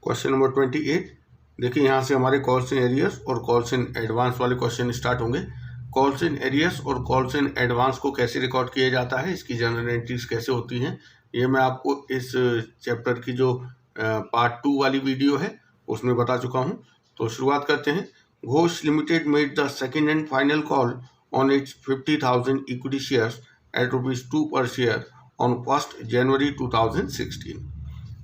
Question number 28। देखिए यहाँ से हमारे कॉल्स इन एरियर्स और कॉल्स इन एडवांस वाले क्वेश्चन स्टार्ट होंगे। कॉल्स इन एरियर्स और कॉल्स इन एडवांस को कैसे रिकॉर्ड किया जाता है, इसकी जनरल एंट्रीज कैसे होती हैं, ये मैं आपको इस चैप्टर की जो पार्ट 2 वाली वीडियो है उसमें बता चुका हूँ। तो शुरुआत करते हैं। Ghosh limited made the second and final call on it's 50,000 equity shares at ₹2 per share on 1st January 2016.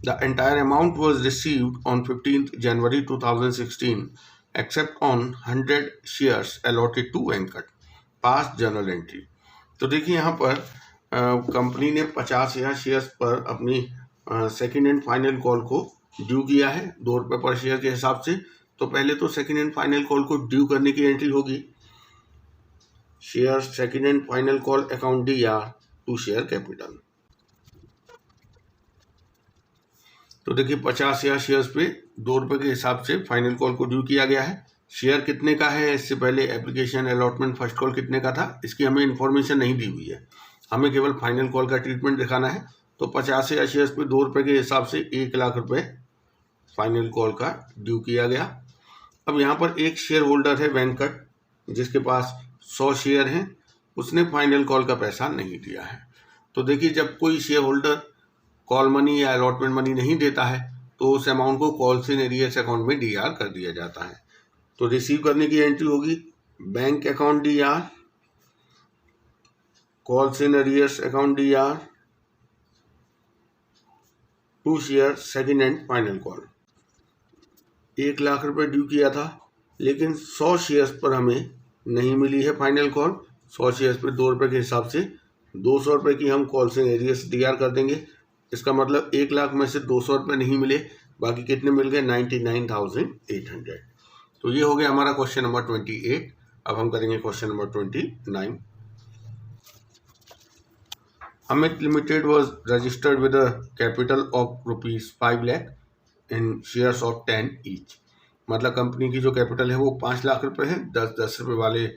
The entire amount was received on 15th January 2016 except on 100 shares allotted to Venkat. Past journal entry. तो देखिए यहाँ पर company ने 50,000 shares पर अपनी second and final call को due किया है ₹2 पर शेयर के हिसाब से। तो पहले तो सेकेंड एंड फाइनल कॉल को ड्यू करने की एंट्री होगी share second and final call account D R to share capital. तो देखिए 50,000 शेयर्स पे ₹2 के हिसाब से फाइनल कॉल को ड्यू किया गया है। शेयर कितने का है, इससे पहले एप्लीकेशन अलॉटमेंट फर्स्ट कॉल कितने का था, इसकी हमें इन्फॉर्मेशन नहीं दी हुई है, हमें केवल फाइनल कॉल का ट्रीटमेंट दिखाना है। तो 50,000 शेयर्स पे ₹2 के हिसाब से 1 लाख रुपए फाइनल कॉल का ड्यू किया गया। अब यहाँ पर एक शेयर होल्डर है वेंकट, जिसके पास 100 शेयर हैं, उसने फाइनल कॉल का पैसा नहीं दिया है। तो देखिए जब कोई शेयर होल्डर कॉल मनी या अलॉटमेंट मनी नहीं देता है तो उस अमाउंट को कॉल्स इन एरियर्स अकाउंट में डीआर कर दिया जाता है। तो रिसीव करने की एंट्री होगी bank account DR, calls in arrears account DR to share second and final call. 1 lakh रुपए ड्यू किया था, लेकिन 100 शेयर्स पर हमें नहीं मिली है फाइनल कॉल। 100 शेयर्स पे ₹2 के हिसाब से ₹200 की हम कॉल्स इन एरियर्स डीआर कर देंगे। इसका मतलब 1 लाख में से ₹200 नहीं मिले, बाकी कितने मिल गए 99,800। तो ये हो गया हमारा क्वेश्चन नंबर 28। अब हम करेंगे question number 29। Amit limited was registered with a capital of ₹5 lakh in shares of 10 each. मतलब कंपनी की जो कैपिटल है वो 5 लाख रुपए है, 10-10 रुपए वाले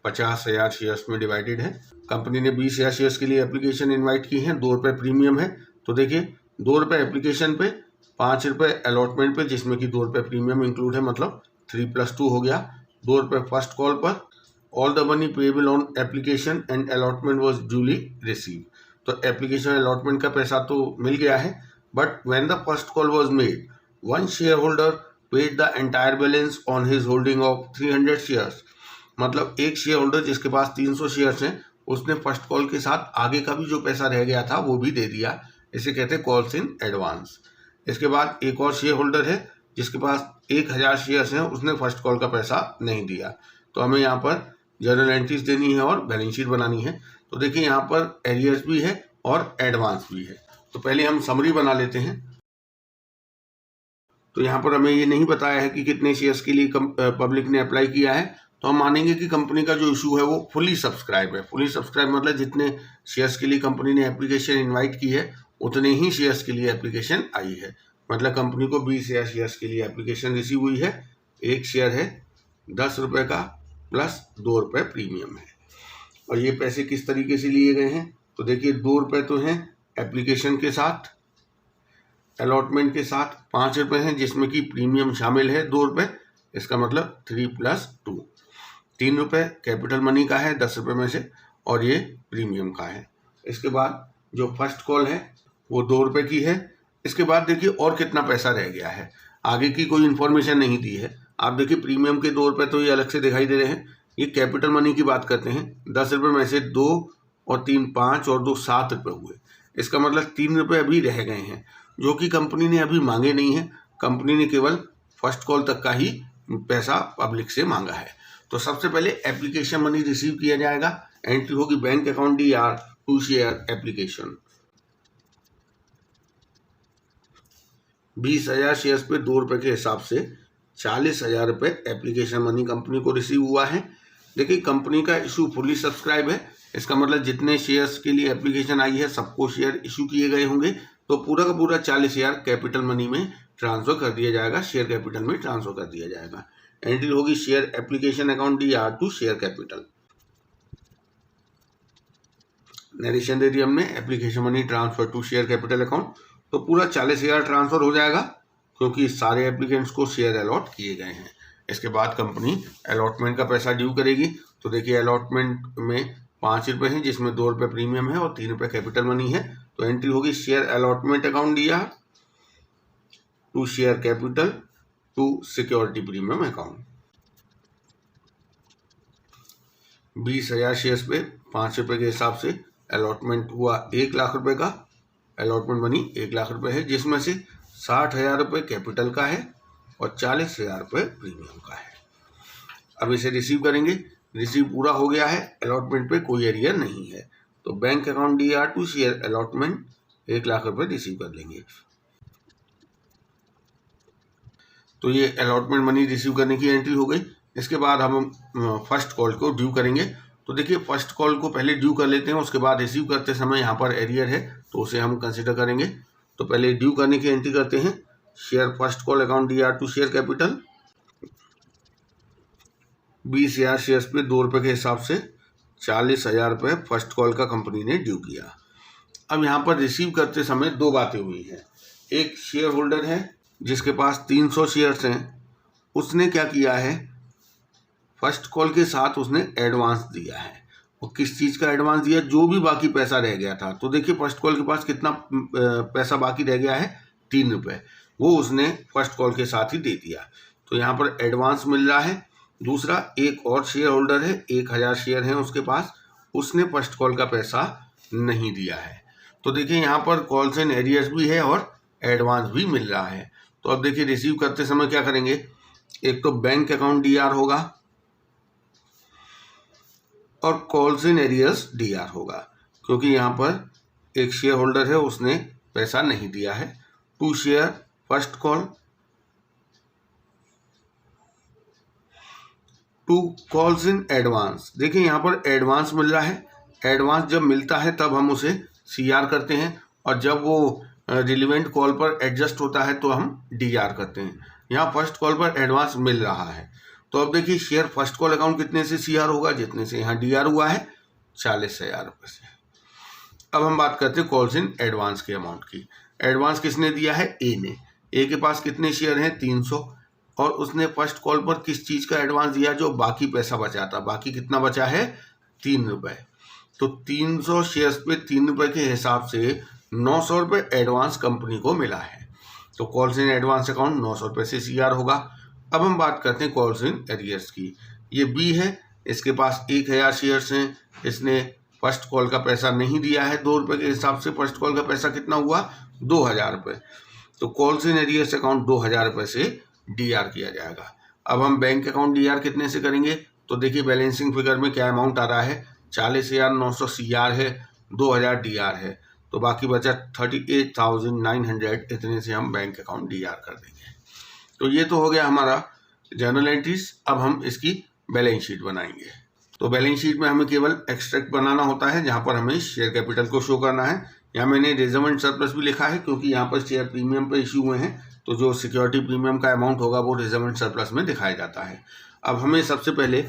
50,000 शेयर्स में डिवाइडेड है। कंपनी ने 20,000 शेयर्स के लिए एप्लीकेशन इनवाइट की है, ₹2 प्रीमियम है। तो देखिए ₹2 एप्लीकेशन पे, ₹5 अलॉटमेंट पे, जिसमें कि ₹2 प्रीमियम इंक्लूड है, मतलब 3 + 2 हो गया। ₹2 फर्स्ट कॉल पर। All the money payable on application and allotment was duly receive. तो एप्लीकेशन अलॉटमेंट का पैसा तो मिल गया है, but when the first call was made one share holder paid the entire balance on his holding of 300 shares. मतलब एक share holder जिसके पास 300 shares हैं, उसने फर्स्ट कॉल के साथ आगे का भी जो पैसा रह गया था वो भी दे दिया। इसे कहते हैं कॉल्स इन एडवांस। इसके बाद एक और शेयर होल्डर है जिसके पास 1000 शेयर्स हैं, उसने फर्स्ट कॉल का पैसा नहीं दिया। तो हमें यहाँ पर जर्नल एंट्रीज देनी है और बैलेंस शीट बनानी है। तो देखिए यहाँ पर एरियर्स भी है और एडवांस भी है। तो पहले हम समरी बना लेते हैं। तो यहाँ पर हमें ये नहीं बताया है कि कितने शेयर्स के लिए पब्लिक ने अप्लाई किया है, तो हम मानेंगे कि कंपनी का जो इशू है वो फुली सब्सक्राइब है। फुली सब्सक्राइब मतलब जितने शेयर्स के लिए कंपनी ने एप्लीकेशन इनवाइट की है उतने ही शेयर्स के लिए एप्लीकेशन आई है। मतलब कंपनी को 20,000 शेयर्स के लिए एप्लीकेशन रिसीव हुई है। एक शेयर है ₹10 का प्लस ₹2 प्रीमियम है। और ये पैसे किस तरीके से लिए गए हैं, तो देखिए ₹2 तो हैं एप्लीकेशन के साथ, अलॉटमेंट के साथ ₹5 हैं जिसमें कि प्रीमियम शामिल है ₹2। इसका मतलब 3 + 2। ₹3 कैपिटल मनी का है ₹10 में से, और ये प्रीमियम का है। इसके बाद जो फर्स्ट कॉल है वो ₹2 की है। इसके बाद देखिए और कितना पैसा रह गया है, आगे की कोई इन्फॉर्मेशन नहीं दी है। आप देखिए प्रीमियम के ₹2 तो ये अलग से दिखाई दे रहे हैं। ये कैपिटल मनी की बात करते हैं। ₹10 में से 2 और 3 5 और 2 ₹7 हुए। इसका मतलब ₹3 अभी रह गए हैं जो कि कंपनी ने अभी मांगे नहीं है। कंपनी ने केवल फर्स्ट कॉल तक का ही पैसा पब्लिक से मांगा है। तो सबसे पहले एप्लीकेशन मनी रिसीव किया जाएगा। एंट्री होगी bank account DR to share application. 20,000 shares पे ₹2 के हिसाब से ₹40,000 एप्लीकेशन मनी कंपनी को रिसीव हुआ है। देखिए कंपनी का इशू फुली सब्सक्राइब है। इसका मतलब जितने शेयर्स के लिए एप्लीकेशन आई है सबको शेयर इशू किए गए होंगे। तो पूरा का पूरा 40,000 कैपिटल मनी में ट्रांसफर कर दिया जाएगा, शेयर कैपिटल में ट्रांसफर कर दिया जाएगा। एंट्री होगी share application account DR to share capital. Narration दे दी हमने, application money transfer to share capital account. तो पूरा 40,000 ट्रांसफर हो जाएगा। क्योंकि सारे एप्लीकेंट्स को शेयर अलॉट किए गए हैं। इसके बाद कंपनी अलॉटमेंट का पैसा ड्यू करेगी। तो देखिए अलॉटमेंट में 5 रुपये हैं, जिसमें 2 रुपये प्रीमियम है और 3 रुपये कैपिटल मनी है। तो एंट्री होगी शेयर अलॉटमेंट अकाउंट दिया to share capital to security premium account. 20,000 shares पे 5 रुपये के हिसाब से अलॉटमेंट हुआ 1 लाख रुपए का। अलॉटमेंट मनी 1 लाख रुपए है, जिसमें से 60,000 रुपये कैपिटल का है और 40,000 रुपये प्रीमियम का है। अब इसे रिसीव करेंगे। रिसीव पूरा हो गया है, अलॉटमेंट पे कोई एरियर नहीं है। तो bank account DR to share allotment 1 lakh रुपये रिसीव कर लेंगे। तो ये अलॉटमेंट मनी रिसीव करने की एंट्री हो गई। इसके बाद हम फर्स्ट कॉल को ड्यू करेंगे। तो देखिए फर्स्ट कॉल को पहले ड्यू कर लेते हैं, उसके बाद रिसीव करते समय यहाँ पर एरियर है तो उसे हम कंसिडर करेंगे। तो पहले ड्यू करने की एंट्री करते हैं। Share first call account DR to share capital 20,000 shares पे 2 रुपये के हिसाब से 40,000 रुपये फर्स्ट कॉल का कंपनी ने ड्यू किया। अब यहाँ पर रिसीव करते समय 2 बातें हुई हैं। एक शेयर होल्डर है जिसके पास 300 शेयर्स हैं, उसने क्या किया है, फर्स्ट कॉल के साथ उसने एडवांस दिया है। और किस चीज़ का एडवांस दिया, जो भी बाकी पैसा रह गया था। तो देखिए फर्स्ट कॉल के पास कितना पैसा बाकी रह गया है, 3 रुपये, वो उसने फर्स्ट कॉल के साथ ही दे दिया। तो यहाँ पर एडवांस मिल रहा है। दूसरा, एक और शेयर होल्डर है, 1,000 शेयर हैं उसके पास, उसने फर्स्ट कॉल का पैसा नहीं दिया है। तो देखिए यहाँ पर कॉल्स एंड एरियर्स भी है और एडवांस भी मिल रहा है। तो अब देखिए रिसीव करते समय क्या करेंगे, एक तो बैंक अकाउंट DR होगा और कॉल्स एंड एरियर्स DR होगा, क्योंकि यहाँ पर एक शेयर होल्डर है उसने पैसा नहीं दिया है। To share first call to calls in advance. देखिए यहाँ पर एडवांस मिल रहा है। एडवांस जब मिलता है तब हम उसे CR करते हैं, और जब वो रिलेवेंट कॉल पर एडजस्ट होता है तो हम DR करते हैं। यहाँ फर्स्ट कॉल पर एडवांस मिल रहा है। तो अब देखिए शेयर फर्स्ट कॉल अकाउंट कितने से CR होगा, जितने से यहाँ DR हुआ है 40,000 रुपये से। अब हम बात करते हैं कॉल्स इन एडवांस के अमाउंट की। एडवांस किसने दिया है, A ने। A के पास कितने शेयर हैं, 300, और उसने फर्स्ट कॉल पर किस चीज़ का एडवांस दिया, जो बाकी पैसा बचा था। बाकी कितना बचा है, 3 रुपये। तो 300 शेयर्स पे 3 रुपये के हिसाब से 900 रुपये एडवांस कंपनी को मिला है। तो कॉल्स इन एडवांस अकाउंट 900 रुपये से CR होगा। अब हम बात करते हैं कॉल्स इन एरियर्स की। ये B है, इसके पास 1,000 शेयर्स हैं, इसने फर्स्ट कॉल का पैसा नहीं दिया है। 2 रुपये के हिसाब से फर्स्ट कॉल का पैसा कितना हुआ, 2,000 रुपये। तो कॉल्स इन एरियर्स अकाउंट 2,000 रुपये से DR किया जाएगा। अब हम बैंक अकाउंट DR कितने से करेंगे, तो देखिए बैलेंसिंग फिगर में क्या अमाउंट आ रहा है, 40,900 CR है, 2,000 DR है, तो बाकी बचा 38,900, इतने से हम बैंक अकाउंट DR कर देंगे। तो ये तो हो गया हमारा जर्नल एंट्रीज। अब हम इसकी बैलेंस शीट बनाएंगे। तो बैलेंस शीट में हमें केवल एक्सट्रैक्ट बनाना होता है, जहाँ पर हमें शेयर कैपिटल को शो करना है। यहाँ मैंने रिजर्व एंड सरप्लस भी लिखा है, क्योंकि यहाँ पर शेयर प्रीमियम पे इशू हुए हैं, तो जो सिक्योरिटी प्रीमियम का अमाउंट होगा वो रिजर्व एंड सरप्लस में दिखाया जाता है। अब हमें सबसे पहले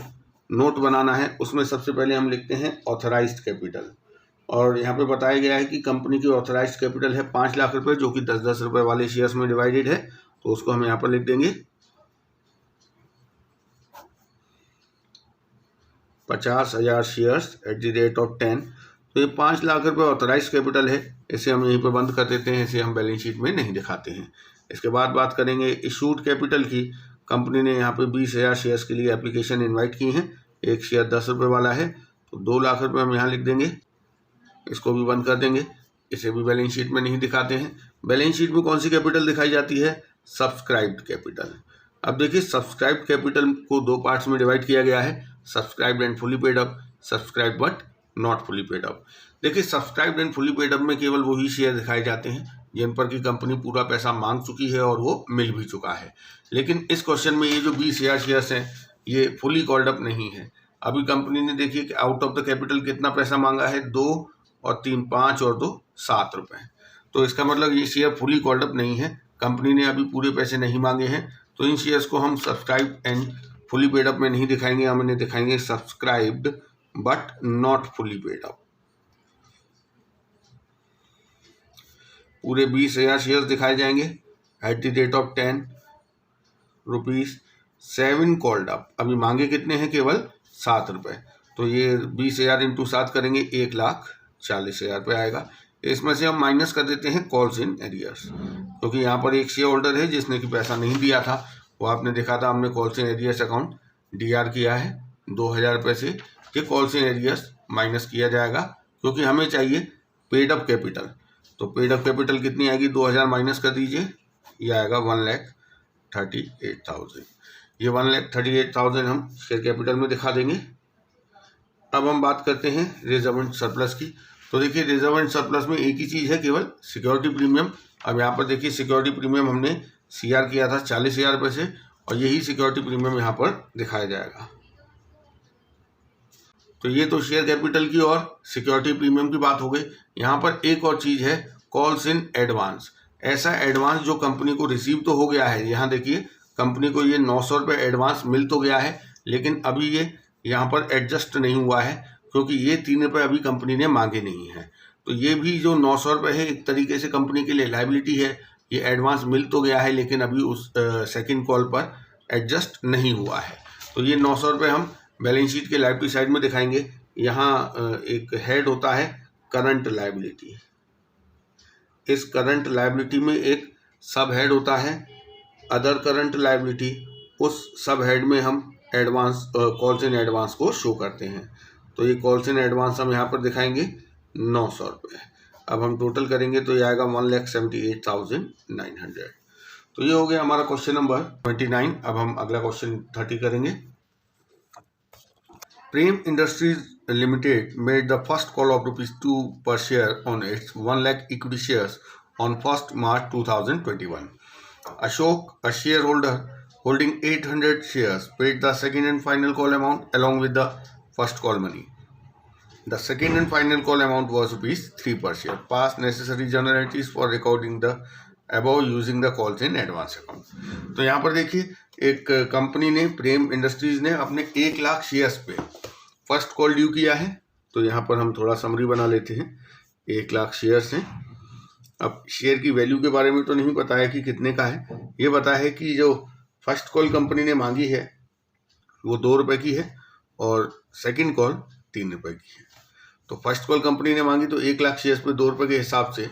नोट बनाना है। उसमें सबसे पहले हम लिखते हैं ऑथराइज्ड कैपिटल, और यहाँ पे बताया गया है कि कंपनी की ऑथराइज्ड कैपिटल है 5 लाख रुपए, जो कि 10-10 रुपये वाले शेयर्स में डिवाइडेड है। तो उसको हम यहाँ पर लिख देंगे 50,000 shares at the rate of 10। तो ये 5 लाख रुपए ऑथराइज्ड कैपिटल है, इसे हम यहीं पर बंद कर देते हैं, इसे हम बैलेंस शीट में नहीं दिखाते हैं। इसके बाद बात करेंगे इशूड कैपिटल की। कंपनी ने यहाँ पे 20,000 शेयर्स के लिए एप्लीकेशन इनवाइट की हैं। एक शेयर 10 रुपये वाला है, तो 2 लाख रुपये हम यहाँ लिख देंगे, इसको भी बंद कर देंगे, इसे भी बैलेंस शीट में नहीं दिखाते हैं। बैलेंस शीट में कौन सी कैपिटल दिखाई जाती है, सब्सक्राइब्ड कैपिटल। अब देखिए सब्सक्राइब्ड कैपिटल को 2 पार्ट्स में डिवाइड किया गया है, subscribed and fully paid up, subscribe but not fully paid up. देखिए subscribed and fully paid up में केवल वही शेयर दिखाए जाते हैं जिन पर की कंपनी पूरा पैसा मांग चुकी है और वो मिल भी चुका है। लेकिन इस क्वेश्चन में ये जो 20,000 शेयर्स हैं ये फुली कॉल्ड अप नहीं है। अभी कंपनी ने देखिए कि आउट ऑफ द कैपिटल कितना पैसा मांगा है, 2 और 3 5 और 2 7 रुपये। तो इसका मतलब ये शेयर फुली कॉल्ड अप नहीं है, कंपनी ने अभी पूरे पैसे नहीं मांगे हैं। तो इन शेयर्स को हम subscribe and fully paid up में नहीं दिखाएंगे, हम इन्हें दिखाएंगे subscribed but not fully paid up. पूरे 20,000 शेयर्स दिखाए जाएंगे। At the rate of 10 rupees 7 called up. अभी मांगे कितने हैं? केवल 7 रुपये। तो ये 20,000 इंटू 7 करेंगे 1,40,000 रुपये आएगा। इसमें से हम माइनस कर देते हैं कॉल्स इन एरियर्स, क्योंकि यहाँ पर एक शेयर होल्डर है जिसने कि पैसा नहीं दिया था, वो आपने देखा था, हमने calls in arrears account DR किया है 2,000 रुपये से। ये कॉल्स इन एरियर्स माइनस किया जाएगा, क्योंकि हमें चाहिए पेड अप कैपिटल। तो पेड अप कैपिटल कितनी आएगी? 2,000 माइनस कर दीजिए, ये आएगा 1,38,000। ये 1,38,000 हम शेयर कैपिटल में दिखा देंगे। अब हम बात करते हैं रिजर्व एंड सरप्लस की। तो देखिए रिजर्व एंड सरप्लस में एक ही चीज़ है, केवल सिक्योरिटी प्रीमियम। अब यहाँ पर देखिए सिक्योरिटी प्रीमियम हमने CR किया था 40,000 रुपये से, और यही सिक्योरिटी प्रीमियम यहाँ पर दिखाया जाएगा। तो ये तो शेयर कैपिटल की और सिक्योरिटी प्रीमियम की बात हो गई। यहाँ पर एक और चीज़ है, कॉल्स इन एडवांस। ऐसा एडवांस जो कंपनी को रिसीव तो हो गया है, यहाँ देखिए कंपनी को ये 900 रुपये एडवांस मिल तो गया है, लेकिन अभी ये यहाँ पर एडजस्ट नहीं हुआ है, क्योंकि ये 3 रुपये अभी कंपनी ने मांगे नहीं हैं। तो ये भी जो 900 रुपये है, एक तरीके से कंपनी के लिए लायबिलिटी है। ये एडवांस मिल तो गया है, लेकिन अभी उस सेकंड कॉल पर एडजस्ट नहीं हुआ है। तो ये 900 रुपये हम बैलेंस शीट के लायबिलिटी साइड में दिखाएंगे। यहाँ एक हेड होता है करंट लायबिलिटी। इस करंट लायबिलिटी में एक सब हेड होता है अदर करंट लायबिलिटी। उस सब हेड में हम एडवांस कॉल्स इन एडवांस को शो करते हैं। तो ये कॉल्स इन एडवांस हम यहाँ पर दिखाएंगे 900 रुपये। अब हम टोटल करेंगे तो ये आएगा 1,78,900। तो ये हो गया हमारा क्वेश्चन नंबर 29। अब हम अगला क्वेश्चन 30 करेंगे। Prem Industries Limited made the first call of ₹2 per share on its 1 lakh equity shares on 1st March 2021. Ashok, a shareholder holding 800 shares, paid the second and final call amount along with the first call money. The second and final call amount was ₹3 per share. Pass necessary generalities for recording the above using the calls in advance account. तो यहाँ पर देखिए एक company ने, प्रेम industries ने अपने 1 lakh shares पे first call due किया है। तो यहाँ पर हम थोड़ा समरी बना लेते हैं। 1 लाख शेयर्स हैं। अब शेयर की वैल्यू के बारे में तो नहीं पता है कि कितने का है, ये पता है कि जो फर्स्ट कॉल कंपनी ने मांगी है वो 2 रुपये की है और सेकंड कॉल 3 रुपये की है। तो फर्स्ट कॉल कंपनी ने मांगी तो 1 लाख शेयर्स पे 2 रुपये के हिसाब से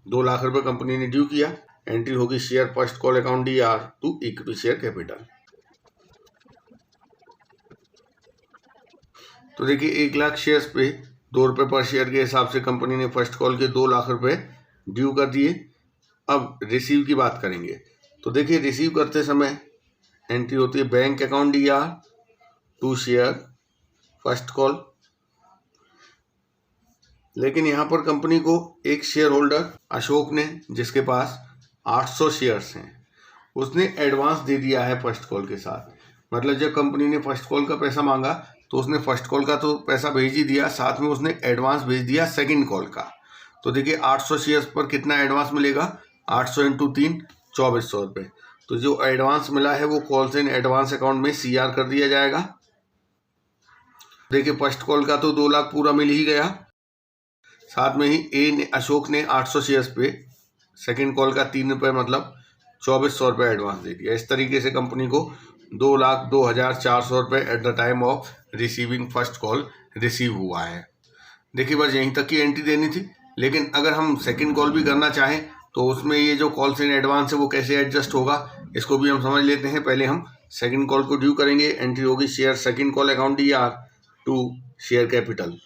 2 लाख रुपये कंपनी ने ड्यू किया। एंट्री होगी share first call account DR to equity share capital. तो देखिए 1 लाख शेयर्स पे 2 रुपये पर शेयर के हिसाब से कंपनी ने फर्स्ट कॉल के 2 लाख रुपये ड्यू कर दिए। अब रिसीव की बात करेंगे। तो देखिए रिसीव करते समय एंट्री होती है bank account DR to share first call. लेकिन यहाँ पर कंपनी को एक शेयर होल्डर अशोक ने, जिसके पास 800 शेयर्स हैं, उसने एडवांस दे दिया है फर्स्ट कॉल के साथ। मतलब जब कंपनी ने फर्स्ट कॉल का पैसा मांगा तो उसने फर्स्ट कॉल का तो पैसा भेज ही दिया, साथ में उसने एडवांस भेज दिया सेकंड कॉल का। तो देखिए 800 शेयर्स पर कितना एडवांस मिलेगा? 800 इंटू 3 2400 रुपये। तो जो एडवांस मिला है वो कॉल्स इन एडवांस अकाउंट में CR कर दिया जाएगा। देखिए फर्स्ट कॉल का तो 2 लाख पूरा मिल ही गया, साथ में ही अशोक ने 800 शेयर्स पे सेकंड कॉल का 3 रुपये मतलब 2400 रुपये एडवांस दे दिया। इस तरीके से कंपनी को 2,02,400 रुपये at the time of receiving first call receive हुआ है। देखिए बस यहीं तक की एंट्री देनी थी। लेकिन अगर हम सेकंड कॉल भी करना चाहें तो उसमें ये जो कॉल्स इन एडवांस है वो कैसे एडजस्ट होगा, इसको भी हम समझ लेते हैं। पहले हम सेकंड कॉल को ड्यू करेंगे। एंट्री होगी share second call account DR to share capital.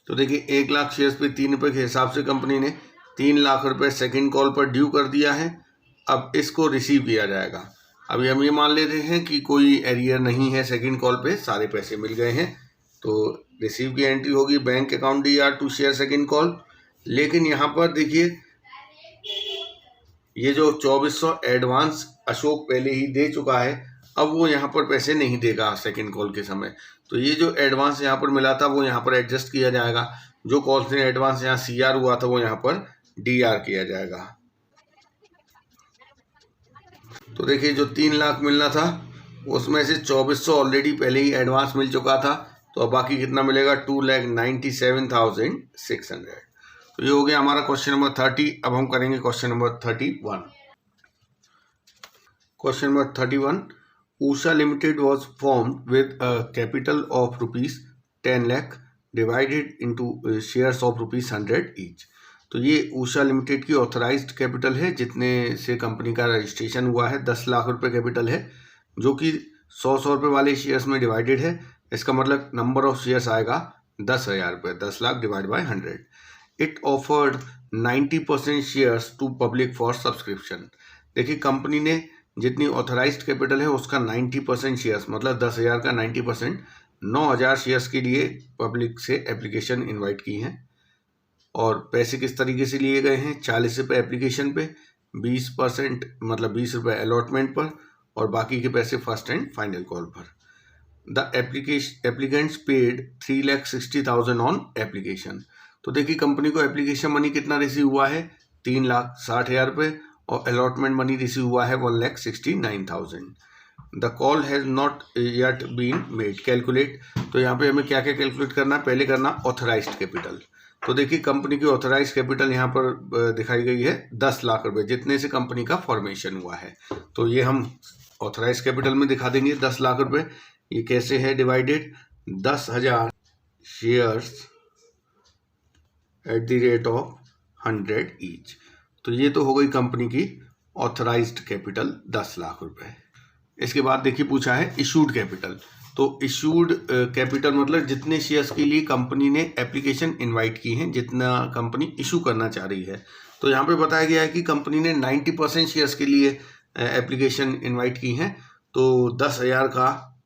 तो देखिए 1 लाख शेयर्स पे 3 रुपये के हिसाब से कंपनी ने 3 लाख रुपये सेकंड कॉल पर ड्यू कर दिया है। अब इसको रिसीव किया जाएगा। अभी हम ये मान लेते हैं कि कोई एरियर नहीं है, सेकंड कॉल पे सारे पैसे मिल गए हैं। तो रिसीव की एंट्री होगी bank account DR to share second call. लेकिन यहाँ पर देखिए ये जो 2400 एडवांस अशोक पहले ही दे चुका है, अब वो यहाँ पर पैसे नहीं देगा सेकंड कॉल के समय। तो ये जो एडवांस यहाँ पर मिला था वो यहाँ पर एडजस्ट किया जाएगा। जो कॉल्स ने एडवांस यहाँ CR हुआ था वो यहाँ पर DR किया जाएगा। तो देखिए जो 3 लाख मिलना था उसमें से 2400 ऑलरेडी पहले ही एडवांस मिल चुका था। तो अब बाकी कितना मिलेगा? 2,97,600। तो ये हो गया हमारा क्वेश्चन नंबर 30। अब हम करेंगे question number 31। Question number 31, Usha limited was formed with a capital of ₹10 lakh divided into shares of ₹100 each. तो ये ऊषा लिमिटेड की ऑथराइज्ड कैपिटल है, जितने से कंपनी का रजिस्ट्रेशन हुआ है 10 लाख रुपए कैपिटल है, जो कि 100 रुपये वाले शेयर्स में डिवाइडेड है। इसका मतलब नंबर ऑफ शेयर्स आएगा 10,000 रुपये, 10 lakh divide by 100। It offered 90% shares to public for subscription. देखिए कंपनी ने जितनी ऑथराइज्ड कैपिटल है उसका 90% शेयर्स, मतलब 10,000 का 90% 9,000 शेयर्स के लिए पब्लिक से एप्लीकेशन इनवाइट की हैं। और पैसे किस तरीके से लिए गए हैं, 40 रुपये एप्लीकेशन पे, 20% मतलब 20 रुपये अलॉटमेंट पर, और बाकी के पैसे फर्स्ट एंड फाइनल कॉल पर। The applicants paid 3,60,000 on application. तो देखिए कंपनी को एप्लीकेशन मनी कितना रिसीव हुआ है, 3,60,000 रुपये, और अलॉटमेंट मनी रिसीव हुआ है 1,69,000। The call has not yet been made, calculate. तो यहाँ पे हमें क्या क्या कैलकुलेट करना है, पहले करना ऑथराइज्ड कैपिटल। तो देखिए कंपनी की ऑथराइज्ड कैपिटल यहाँ पर दिखाई गई है 10 लाख रुपए, जितने से कंपनी का फॉर्मेशन हुआ है। तो ये हम ऑथराइज्ड कैपिटल में दिखा देंगे 10 लाख रुपए। ये कैसे है divided, 10,000 shares at the rate of 100 each. तो ये तो हो गई कंपनी की ऑथराइज्ड कैपिटल 10 लाख रुपए। इसके बाद देखिए पूछा है इशूड कैपिटल। तो इशूड कैपिटल मतलब जितने शेयर्स के लिए कंपनी ने एप्लीकेशन इनवाइट की हैं, जितना कंपनी इशू करना चाह रही है। तो यहाँ पे बताया गया है कि कंपनी ने 90% शेयर्स के लिए एप्लीकेशन इनवाइट की हैं। तो 10,000 का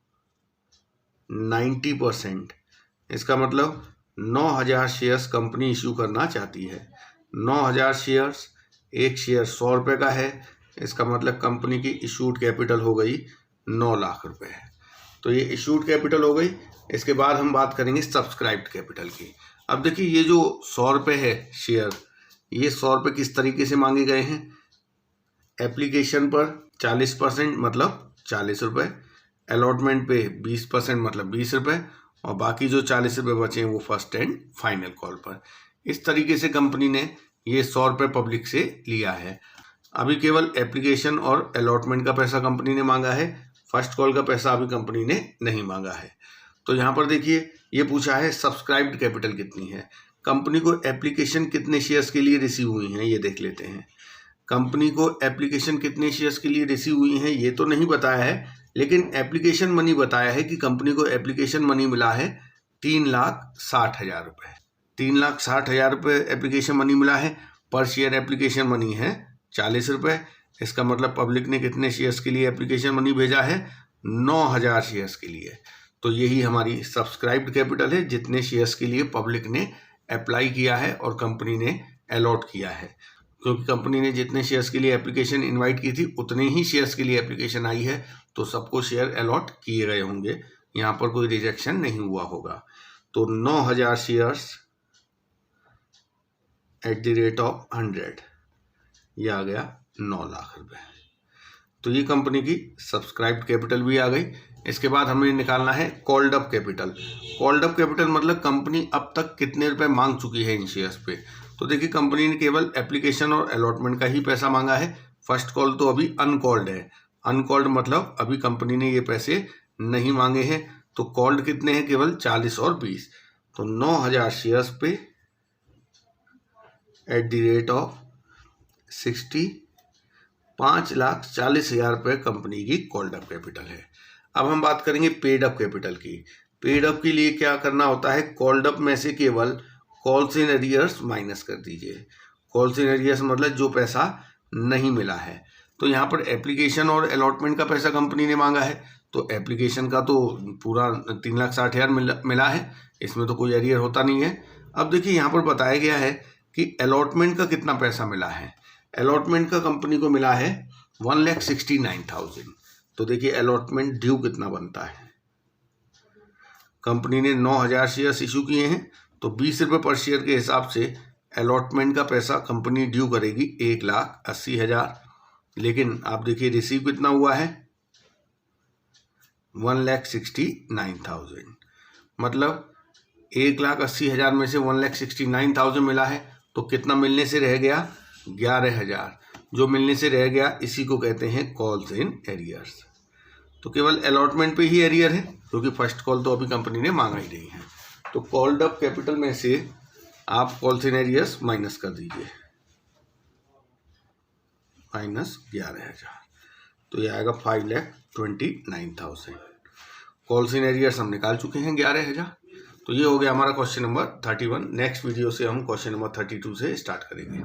90%, इसका मतलब 9,000 शेयर्स कंपनी इशू करना चाहती है। 9,000 शेयर्स, एक शेयर 100 रुपये का है, इसका मतलब कंपनी की इशूड कैपिटल हो गई 9 लाख रुपए। तो ये इशूड कैपिटल हो गई। इसके बाद हम बात करेंगे सब्सक्राइब्ड कैपिटल की। अब देखिए ये जो 100 रुपये है शेयर, ये 100 रुपये किस तरीके से मांगे गए हैं, एप्लीकेशन पर 40% मतलब 40 रुपये, अलॉटमेंट पे 20% मतलब 20 रुपये, और बाकी जो 40 रुपये बचे हैं वो फर्स्ट एंड फाइनल कॉल पर। इस तरीके से कंपनी ने ये 100 रुपये पब्लिक से लिया है। अभी केवल एप्लीकेशन और अलॉटमेंट का पैसा कंपनी ने मांगा है, फर्स्ट कॉल का पैसा अभी कंपनी ने नहीं मांगा है। तो यहाँ पर देखिए ये पूछा है सब्सक्राइब्ड कैपिटल कितनी है। कंपनी को एप्लीकेशन कितने शेयर्स के लिए रिसीव हुई हैं ये देख लेते हैं। कंपनी को एप्लीकेशन कितने शेयर्स के लिए रिसीव हुई हैं ये तो नहीं बताया है, लेकिन एप्लीकेशन मनी बताया है कि कंपनी को एप्लीकेशन मनी मिला है 3,60,000 रुपये। 3,60,000 रुपये एप्लीकेशन मनी मिला है। पर शेयर एप्लीकेशन मनी है 40 रुपये। इसका मतलब पब्लिक ने कितने शेयर्स के लिए एप्लीकेशन मनी भेजा है, 9,000 शेयर्स के लिए। तो यही हमारी सब्सक्राइब्ड कैपिटल है, जितने शेयर्स के लिए पब्लिक ने अप्लाई किया है और कंपनी ने अलॉट किया है। क्योंकि कंपनी ने जितने शेयर्स के लिए एप्लीकेशन इनवाइट की थी उतने ही शेयर्स के लिए एप्लीकेशन आई है, तो सबको शेयर अलॉट किए गए होंगे, यहाँ पर कोई रिजेक्शन नहीं हुआ होगा। तो 9,000 shares at the rate of 100, ये आ गया 9 लाख रुपए। तो ये कंपनी की सब्सक्राइब्ड कैपिटल भी आ गई। इसके बाद हमें निकालना है called up capital. Called up capital मतलब कंपनी अब तक कितने रुपए मांग चुकी है इन शेयर्स पे। तो देखिए कंपनी ने केवल एप्लीकेशन और अलॉटमेंट का ही पैसा मांगा है। फर्स्ट कॉल तो अभी अनकॉल्ड है। अनकॉल्ड मतलब अभी कंपनी ने ये पैसे नहीं मांगे हैं। तो कॉल्ड कितने हैं, केवल 40 और 20। तो 9,000 शेयर्स पे एट द रेट ऑफ 60, 5,40,000 रुपये कंपनी की कॉल्ड अप कैपिटल है। अब हम बात करेंगे पेड अप कैपिटल की। पेड अप के लिए क्या करना होता है, कॉल्ड अप में से केवल कॉल्स इन एरियर्स माइनस कर दीजिए। कॉल्स इन एरियर्स मतलब जो पैसा नहीं मिला है। तो यहाँ पर एप्लीकेशन और अलॉटमेंट का पैसा कंपनी ने मांगा है, तो एप्लीकेशन का तो पूरा 3,60,000 मिला है, इसमें तो कोई एरियर होता नहीं है। अब देखिए यहाँ पर बताया गया है कि अलॉटमेंट का कितना पैसा मिला है। अलॉटमेंट का कंपनी को मिला है 1,69,000। तो देखिए अलॉटमेंट ड्यू कितना बनता है। कंपनी ने 9,000 शेयर्स इशू किए हैं, तो 20 रुपये पर शेयर के हिसाब से अलॉटमेंट का पैसा कंपनी ड्यू करेगी 1,80,000। लेकिन आप देखिए रिसीव कितना हुआ है, 1,69,000। मतलब 1,80,000 में से 1,69,000 मिला है, तो कितना मिलने से रह गया? 11,000। जो मिलने से रह गया इसी को कहते हैं कॉल्स इन एरियर्स। तो केवल अलॉटमेंट पे ही एरियर है, क्योंकि फर्स्ट कॉल तो अभी कंपनी ने मांगा ही नहीं है। तो कॉल्ड अप कैपिटल में से आप कॉल्स इन एरियर्स माइनस कर दीजिए, -11,000, तो ये आएगा 5,29,000। कॉल्स इन एरियर्स हम निकाल चुके हैं 11,000। तो ये हो गया हमारा क्वेश्चन नंबर 31। नेक्स्ट वीडियो से हम क्वेश्चन नंबर 32 से स्टार्ट करेंगे।